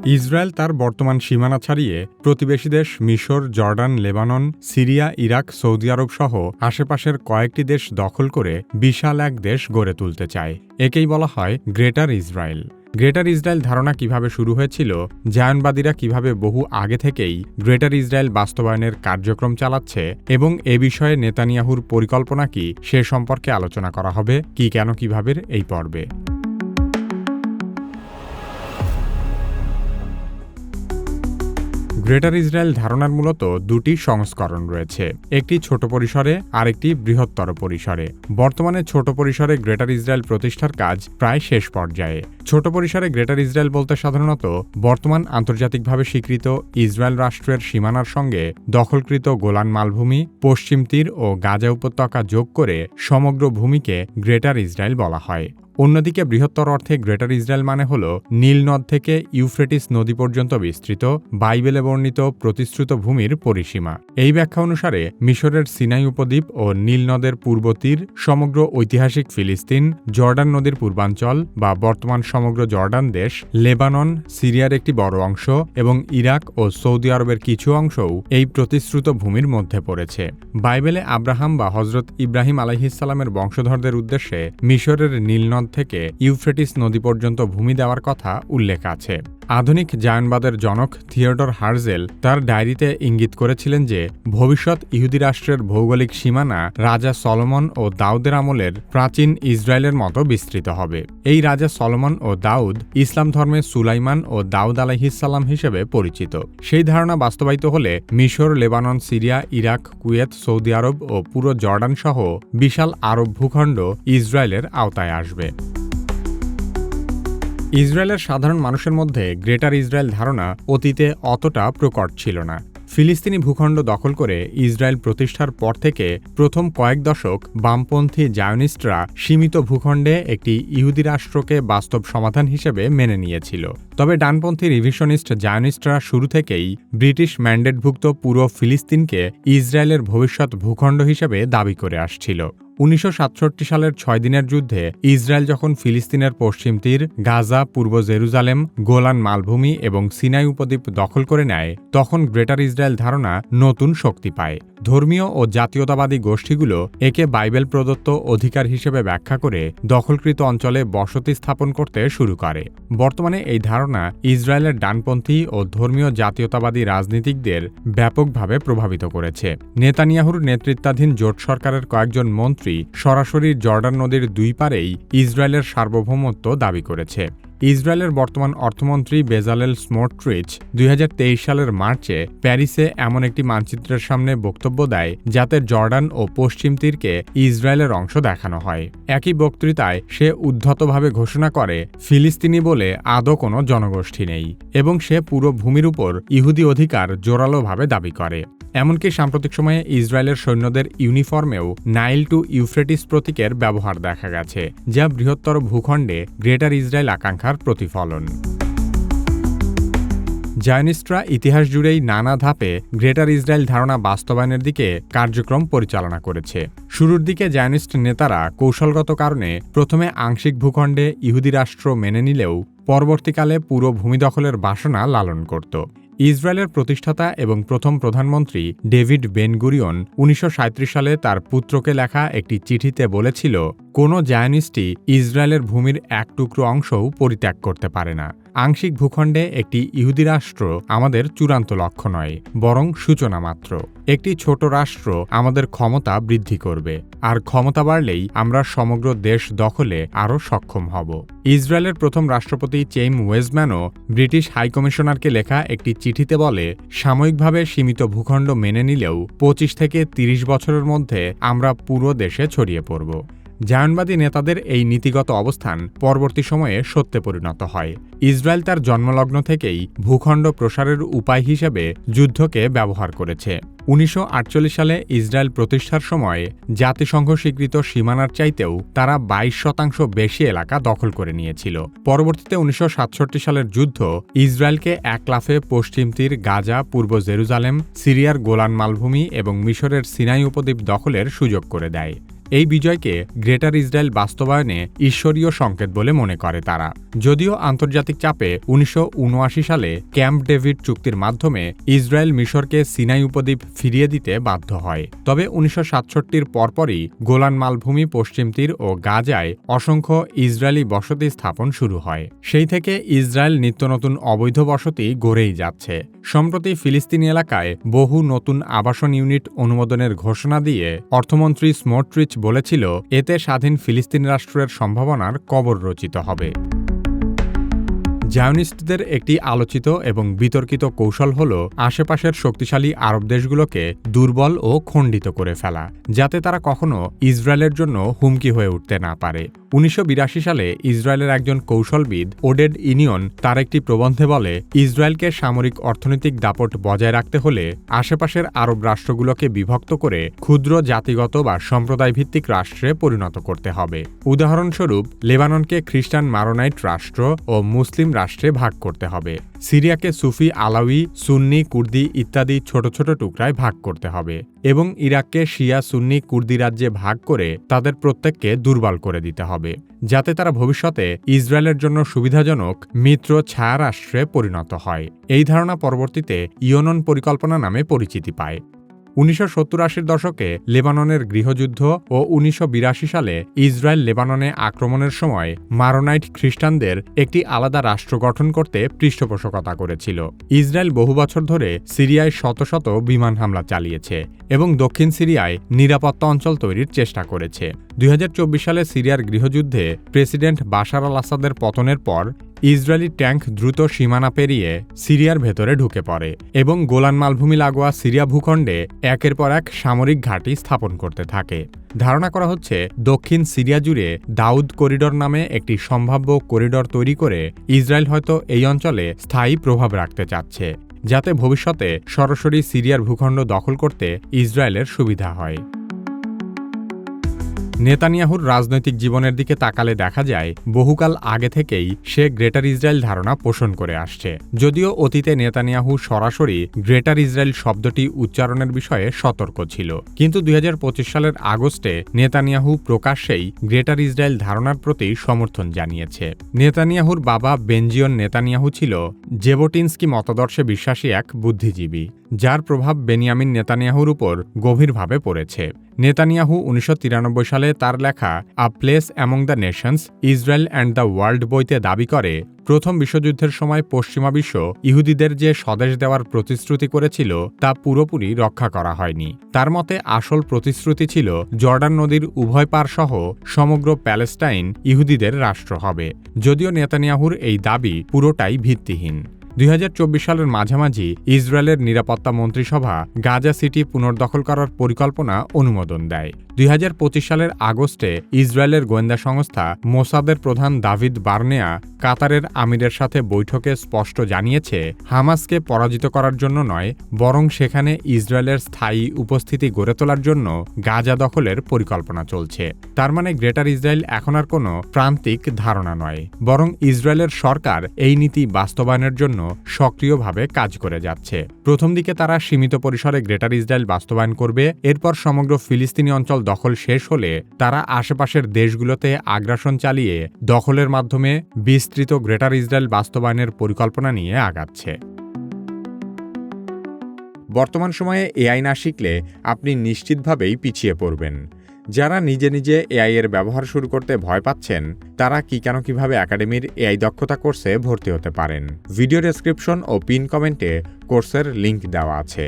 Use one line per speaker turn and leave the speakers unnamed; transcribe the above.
Israel তার বর্তমান সীমানা ছাড়িয়ে প্রতিবেশী দেশ মিশর, জর্ডান, লেবানন, সিরিয়া, ইরাক, সৌদি আরব সহ আশেপাশের কয়েকটি দেশ দখল করে বিশাল এক দেশ গড়ে তুলতে চায়। একেই বলা হয় গ্রেটার ইসরায়েল। গ্রেটার ইসরায়েল ধারণা কিভাবে শুরু হয়েছিল, জায়নবাদীরা কিভাবে বহু আগে থেকেই গ্রেটার ইসরায়েল বাস্তবায়নের কার্যক্রম চালাচ্ছে এবং এ বিষয়ে নেতানিয়াহুর পরিকল্পনা কি সে সম্পর্কে আলোচনা করা হবে কি কেন কিভাবে এই পর্বে। গ্রেটার ইসরায়েল ধারণার মূলত দুটি সংস্করণ রয়েছে, একটি ছোট পরিসরে আর একটি বৃহত্তর পরিসরে। বর্তমানে ছোট পরিসরে গ্রেটার ইসরায়েল প্রতিষ্ঠার কাজ প্রায় শেষ পর্যায়ে। ছোট পরিসরে গ্রেটার ইসরায়েল বলতে সাধারণত বর্তমান আন্তর্জাতিকভাবে স্বীকৃত ইসরায়েল রাষ্ট্রের সীমানার সঙ্গে দখলকৃত গোলান মালভূমি, পশ্চিম তীর ও গাজা উপত্যকা যোগ করে সমগ্র ভূমিকে গ্রেটার ইসরায়েল বলা হয়। অন্যদিকে বৃহত্তর অর্থে গ্রেটার ইসরায়েল মানে হল নীল নদ থেকে ইউফ্রেটিস নদী পর্যন্ত বিস্তৃত বাইবেলে বর্ণিত প্রতিশ্রুত ভূমির পরিসীমা। এই ব্যাখ্যা অনুসারে মিশরের সিনাই উপদ্বীপ ও নীল নদের পূর্ব তীর, সমগ্র ঐতিহাসিক ফিলিস্তিন, জর্ডান নদীর পূর্বাঞ্চল বা বর্তমান সমগ্র জর্ডান দেশ, লেবানন, সিরিয়ার একটি বড় অংশ এবং ইরাক ও সৌদি আরবের কিছু অংশও এই প্রতিশ্রুত ভূমির মধ্যে পড়েছে। বাইবেলে আব্রাহাম বা হজরত ইব্রাহিম আলাইহিসসালামের বংশধরদের উদ্দেশ্যে মিশরের নীল নদ থেকে ইউফ্রেটিস নদী পর্যন্ত ভূমি দেওয়ার কথা উল্লেখ আছে। আধুনিক জায়নবাদের জনক থিওডর হার্জেল তার ডায়েরিতে ইঙ্গিত করেছিলেন যে ভবিষ্যৎ ইহুদি রাষ্ট্রের ভৌগোলিক সীমানা রাজা সলোমন ও দাউদের আমলের প্রাচীন ইসরায়েলের মতো বিস্তৃত হবে। এই রাজা সলোমন ও দাউদ ইসলাম ধর্মে সুলাইমান ও দাউদ আলাইহিসসালাম হিসেবে পরিচিত। সেই ধারণা বাস্তবায়িত হলে মিশর, লেবানন, সিরিয়া, ইরাক, কুয়েত, সৌদি আরব ও পুরো জর্ডান সহ বিশাল আরব ভূখণ্ড ইসরায়েলের আওতায় আসবে। ইসরায়েলের সাধারণ মানুষের মধ্যে গ্রেটার ইসরায়েল ধারণা অতীতে অতটা প্রকট ছিল না। ফিলিস্তিনি ভূখণ্ড দখল করে ইসরায়েল প্রতিষ্ঠার পর থেকে প্রথম কয়েক দশক বামপন্থী জায়নিস্টরা সীমিত ভূখণ্ডে একটি ইহুদি রাষ্ট্রকে বাস্তব সমাধান হিসেবে মেনে নিয়েছিল। তবে ডানপন্থী রিভিশনিস্ট জায়নিস্টরা শুরু থেকেই ব্রিটিশ ম্যান্ডেটভুক্ত পুরো ফিলিস্তিনকে ইসরায়েলের ভবিষ্যৎ ভূখণ্ড হিসেবে দাবি করে আসছিল। 1967 সালের 6 দিনের যুদ্ধে ইসরায়েল যখন ফিলিস্তিনের পশ্চিম তীর, গাজা, পূর্ব জেরুজালেম, গোলান মালভূমি এবং সিনাই উপদ্বীপ দখল করে নেয়, তখন গ্রেটার ইসরায়েল ধারণা নতুন শক্তি পায়। ধর্মীয় ও জাতীয়তাবাদী গোষ্ঠীগুলো একে বাইবেল প্রদত্ত অধিকার হিসেবে ব্যাখ্যা করে দখলকৃত অঞ্চলে বসতি স্থাপন করতে শুরু করে। বর্তমানে এই ধারণা ইসরায়েলের ডানপন্থী ও ধর্মীয় জাতীয়তাবাদী রাজনীতিকদের ব্যাপকভাবে প্রভাবিত করেছে। নেতানিয়াহুর নেতৃত্বাধীন জোট সরকারের কয়েকজন মন্ত্রী সরাসরি জর্ডান নদীর দুই পারেই ইসরায়েলের সার্বভৌমত্ব দাবি করেছে। ইসরায়েলের বর্তমান অর্থমন্ত্রী বেজালেল স্মোট্রিচ 2023 সালের মার্চে প্যারিসে এমন একটি মানচিত্রের সামনে বক্তব্য দেয় যাতে জর্ডান ও পশ্চিম তীরকে ইসরায়েলের অংশ দেখানো হয়। একই বক্তৃতায় সে উদ্ধতভাবে ঘোষণা করে ফিলিস্তিনি বলে আদৌ কোনো জনগোষ্ঠী নেই এবং সে পুরো ভূমির উপর ইহুদি অধিকার জোরালোভাবে দাবি করে। এমনকি সাম্প্রতিক সময়ে ইসরায়েলের সৈন্যদের ইউনিফর্মেও নাইল টু ইউফ্রেটিস প্রতীকের ব্যবহার দেখা গেছে, যা বৃহত্তর ভূখণ্ডে গ্রেটার ইসরায়েল আকাঙ্ক্ষার প্রতিফলন। জায়নিস্টরা ইতিহাস জুড়েই নানা ধাপে গ্রেটার ইসরায়েল ধারণা বাস্তবায়নের দিকে কার্যক্রম পরিচালনা করেছে। শুরুর দিকে জায়নিস্ট নেতারা কৌশলগত কারণে প্রথমে আংশিক ভূখণ্ডে ইহুদি রাষ্ট্র মেনে নিলেও পরবর্তীকালে পুরো ভূমি দখলের বাসনা লালন করত। ইসরায়েলের প্রতিষ্ঠাতা এবং প্রথম প্রধানমন্ত্রী ডেভিড বেন গুরিয়ন 1937 সালে তার পুত্রকে লেখা একটি চিঠিতে বলেছিল, কোনো জায়নিস্টই ইসরায়েলের ভূমির এক টুকরো অংশও পরিত্যাগ করতে পারে না। আংশিক ভূখণ্ডে একটি ইহুদি রাষ্ট্র আমাদের চূড়ান্ত লক্ষ্য নয়, বরং সূচনা মাত্র। একটি ছোট রাষ্ট্র আমাদের ক্ষমতা বৃদ্ধি করবে, আর ক্ষমতা বাড়লেই আমরা সমগ্র দেশ দখলে আরও সক্ষম হব। ইসরায়েলের প্রথম রাষ্ট্রপতি চেইম ওয়েজম্যানও ব্রিটিশ হাইকমিশনারকে লেখা একটি চিঠিতে বলে, সাময়িকভাবে সীমিত ভূখণ্ড মেনে নিলেও 25 থেকে 30 বছরের মধ্যে আমরা পুরো দেশে ছড়িয়ে পড়ব। জায়নবাদী নেতাদের এই নীতিগত অবস্থান পরবর্তী সময়ে সত্যে পরিণত হয়। ইসরায়েল তার জন্মলগ্ন থেকেই ভূখণ্ড প্রসারের উপায় হিসেবে যুদ্ধকে ব্যবহার করেছে। 1948 সালে ইসরায়েল প্রতিষ্ঠার সময় জাতিসংঘ স্বীকৃত সীমানার চাইতেও তারা 22% বেশি এলাকা দখল করে নিয়েছিল। পরবর্তীতে 1967 সালের যুদ্ধ ইসরায়েলকে এক লাফে পশ্চিম তীর, গাজা, পূর্ব জেরুজালেম, সিরিয়ার গোলান মালভূমি এবং মিশরের সিনাই উপদ্বীপ দখলের সুযোগ করে দেয়। এই বিজয়কে গ্রেটার ইসরায়েল বাস্তবায়নে ঈশ্বরীয় সংকেত বলে মনে করে তারা। যদিও আন্তর্জাতিক চাপে 1979 সালে ক্যাম্প ডেভিড চুক্তির মাধ্যমে ইসরায়েল মিশরকে সিনাই উপদ্বীপ ফিরিয়ে দিতে বাধ্য হয়, তবে 1967 পরপরই গোলান মালভূমি, পশ্চিম তীর ও গাজায় অসংখ্য ইসরায়েলি বসতি স্থাপন শুরু হয়। সেই থেকে ইসরায়েল নিত্য নতুন অবৈধ বসতি গড়েই যাচ্ছে। সম্প্রতি ফিলিস্তিনি এলাকায় বহু নতুন আবাসন ইউনিট অনুমোদনের ঘোষণা দিয়ে অর্থমন্ত্রী স্মোট্রিচ বলেছিল, এতে স্বাধীন ফিলিস্তিন রাষ্ট্রের সম্ভাবনার কবর রচিত হবে। জায়নিস্টদের একটি আলোচিত এবং বিতর্কিত কৌশল হল আশেপাশের শক্তিশালী আরব দেশগুলোকে দুর্বল ও খণ্ডিত করে ফেলা, যাতে তারা কখনো ইসরায়েলের জন্য হুমকি হয়ে উঠতে না পারে। 1982 সালে ইসরায়েলের একজন কৌশলবিদ ওডেড ইনিয়ন তার একটি প্রবন্ধে বলে, ইসরায়েলকে সামরিক অর্থনৈতিক দাপট বজায় রাখতে হলে আশেপাশের আরব রাষ্ট্রগুলোকে বিভক্ত করে ক্ষুদ্র জাতিগত বা সম্প্রদায়ভিত্তিক রাষ্ট্রে পরিণত করতে হবে। উদাহরণস্বরূপ, লেবাননকে খ্রিস্টান মারোনাইট রাষ্ট্র ও মুসলিম রাষ্ট্রে ভাগ করতে হবে। সিরিয়াকে সুফি, আলাউই, সুন্নি, কুর্দি ইত্যাদি ছোট ছোট টুকরায় ভাগ করতে হবে এবং ইরাককে শিয়া, সুন্নি, কুর্দি রাজ্যে ভাগ করে তাদের প্রত্যেককে দুর্বল করে দিতে হবে, যাতে তারা ভবিষ্যতে ইসরায়েলের জন্য সুবিধাজনক মিত্র ছায়া রাষ্ট্রে পরিণত হয়। এই ধারণা পরবর্তীতে ইয়োনন পরিকল্পনা নামে পরিচিতি পায়। 1970-80 দশকে লেবাননের গৃহযুদ্ধ ও 1982 সালে ইসরায়েল লেবাননে আক্রমণের সময় মারোনাইট খ্রিস্টানদের একটি আলাদা রাষ্ট্র গঠন করতে পৃষ্ঠপোষকতা করেছিল। ইসরায়েল বহু বছর ধরে সিরিয়ায় শত শত বিমান হামলা চালিয়েছে এবং দক্ষিণ সিরিয়ায় নিরাপত্তা অঞ্চল তৈরির চেষ্টা করেছে। 2024 সালে সিরিয়ার গৃহযুদ্ধে প্রেসিডেন্ট বাশার আল আসাদের পতনের পর ইসরায়েলি ট্যাঙ্ক দ্রুত সীমানা পেরিয়ে সিরিয়ার ভেতরে ঢুকে পড়ে এবং গোলান মালভূমি লাগোয়া সিরিয়া ভূখণ্ডে একের পর এক সামরিক ঘাঁটি স্থাপন করতে থাকে। ধারণা করা হচ্ছে, দক্ষিণ সিরিয়া জুড়ে দাউদ করিডর নামে একটি সম্ভাব্য করিডর তৈরি করে ইসরায়েল হয়তো এই অঞ্চলে স্থায়ী প্রভাব রাখতে চাচ্ছে, যাতে ভবিষ্যতে সরাসরি সিরিয়ার ভূখণ্ড দখল করতে ইসরায়েলের সুবিধা হয়। নেতানিয়াহুর রাজনৈতিক জীবনের দিকে তাকালে দেখা যায়, বহুকাল আগে থেকেই সে গ্রেটার ইসরায়েল ধারণা পোষণ করে আসছে। যদিও অতীতে নেতানিয়াহু সরাসরি গ্রেটার ইসরায়েল শব্দটি উচ্চারণের বিষয়ে সতর্ক ছিল, কিন্তু 2025 সালের আগস্টে নেতানিয়াহু প্রকাশ্যেই গ্রেটার ইসরায়েল ধারণার প্রতি সমর্থন জানিয়েছে। নেতানিয়াহুর বাবা বেনজিয়ন নেতানিয়াহু ছিল জেবোটিনস্কি মতাদর্শে বিশ্বাসী এক বুদ্ধিজীবী, যার প্রভাব বেনিয়ামিন নেতানিয়াহুর উপর গভীরভাবে পড়েছে। নেতানিয়াহু 1993 সালে তার লেখা আ place among the Nations, Israel and the world বইতে দাবি করে, প্রথম বিশ্বযুদ্ধের সময় পশ্চিমা বিশ্ব ইহুদিদের যে স্বদেশ দেওয়ার প্রতিশ্রুতি করেছিল তা পুরোপুরি রক্ষা করা হয়নি। তার মতে আসল প্রতিশ্রুতি ছিল জর্ডান নদীর উভয় পার সহ সমগ্র প্যালেস্টাইন ইহুদিদের রাষ্ট্র হবে, যদিও নেতানিয়াহুর এই দাবি পুরোটাই ভিত্তিহীন। 2024 সালের মাঝামাঝি ইসরায়েলের নিরাপত্তা মন্ত্রিসভা গাজা সিটি পুনর্দখল করার পরিকল্পনা অনুমোদন দেয়। 2025 সালের আগস্টে ইসরায়েলের গোয়েন্দা সংস্থা মোসাদের প্রধান দাভিদ বার্নেয়া কাতারের আমিরের সাথে বৈঠকে স্পষ্ট জানিয়েছে, হামাসকে পরাজিত করার জন্য নয়, বরং সেখানে ইসরায়েলের স্থায়ী উপস্থিতি গড়ে তোলার জন্য গাজা দখলের পরিকল্পনা চলছে। তার মানে গ্রেটার ইসরায়েল এখন আর কোনো প্রান্তিক ধারণা নয়, বরং ইসরায়েলের সরকার এই নীতি বাস্তবায়নের জন্য সক্রিয়ভাবে কাজ করে যাচ্ছে। প্রথম দিকে তারা সীমিত পরিসরে গ্রেটার ইসরায়েল বাস্তবায়ন করবে, এরপর সমগ্র ফিলিস্তিনি অঞ্চল দখল শেষ হলে তারা আশেপাশের দেশগুলোতে আগ্রাসন চালিয়ে দখলের মাধ্যমে বিস্তৃত গ্রেটার ইসরায়েল বাস্তবায়নের পরিকল্পনা নিয়ে আগাচ্ছে। বর্তমান সময়ে এআই না শিখলে আপনি নিশ্চিতভাবেই পিছিয়ে পড়বেন। যারা নিজে নিজে এআই এর ব্যবহার শুরু করতে ভয় পাচ্ছেন, তারা কিভাবে একাডেমির এআই দক্ষতা কোর্সে ভর্তি হতে পারেন। ভিডিও ডেসক্রিপশন ও পিন কমেন্টে কোর্সের লিংক দেওয়া আছে।